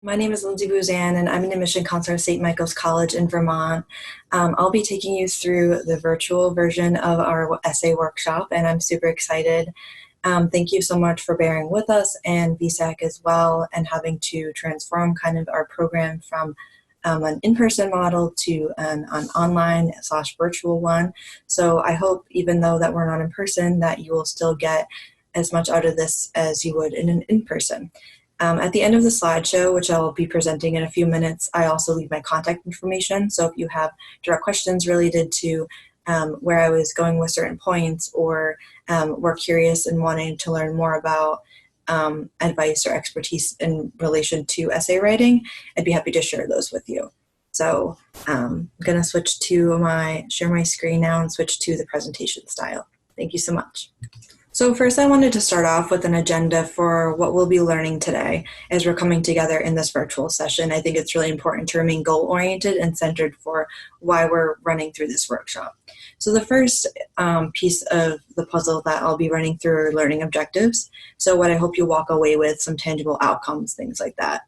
My name is Lindsay Buzan, and I'm an admission counselor at St. Michael's College in Vermont. I'll be taking you through the virtual version of our essay workshop, and I'm super excited. Thank you so much for bearing with us and VSAC as well, and having to transform kind of our program from an in-person model to an online/virtual one. So I hope, even though that we're not in person, that you will still get as much out of this as you would in an in-person. At the end of the slideshow, which I'll be presenting in a few minutes, I also leave my contact information. So if you have direct questions related to where I was going with certain points, or were curious and wanting to learn more about advice or expertise in relation to essay writing, I'd be happy to share those with you. So I'm going to share my screen now and switch to the presentation style. Thank you so much. So first, I wanted to start off with an agenda for what we'll be learning today as we're coming together in this virtual session. I think it's really important to remain goal-oriented and centered for why we're running through this workshop. So the first piece of the puzzle that I'll be running through are learning objectives. So what I hope you walk away with, some tangible outcomes, things like that.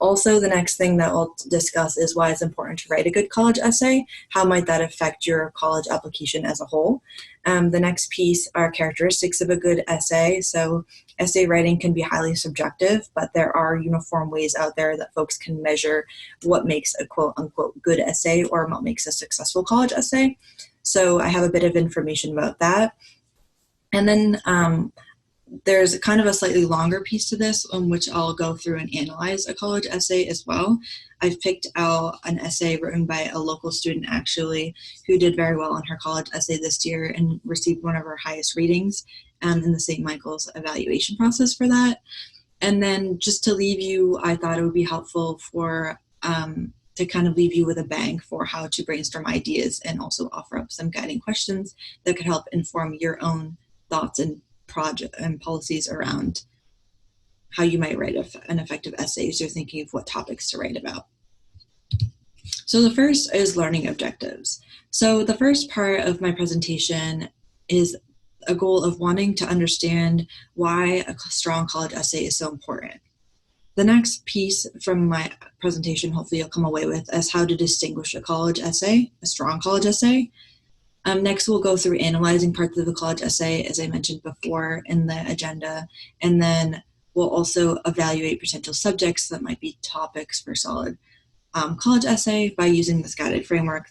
Also, the next thing that I'll discuss is why it's important to write a good college essay. How might that affect your college application as a whole? The next piece are characteristics of a good essay. So essay writing can be highly subjective, but there are uniform ways out there that folks can measure what makes a quote unquote good essay or what makes a successful college essay. So I have a bit of information about that. And then there's kind of a slightly longer piece to this, on which I'll go through and analyze a college essay as well. I've picked out an essay written by a local student, actually, who did very well on her college essay this year and received one of her highest ratings in the St. Michael's evaluation process for that. And then just to leave you, I thought it would be helpful for to kind of leave you with a bang for how to brainstorm ideas, and also offer up some guiding questions that could help inform your own thoughts and project and policies around how you might write an effective essay as you're thinking of what topics to write about. So the first is learning objectives. So the first part of my presentation is a goal of wanting to understand why a strong college essay is so important. The next piece from my presentation, hopefully you'll come away with, is how to distinguish a college essay, a strong college essay. Next, we'll go through analyzing parts of the college essay, as I mentioned before in the agenda, and then we'll also evaluate potential subjects that might be topics for solid college essay by using this guided framework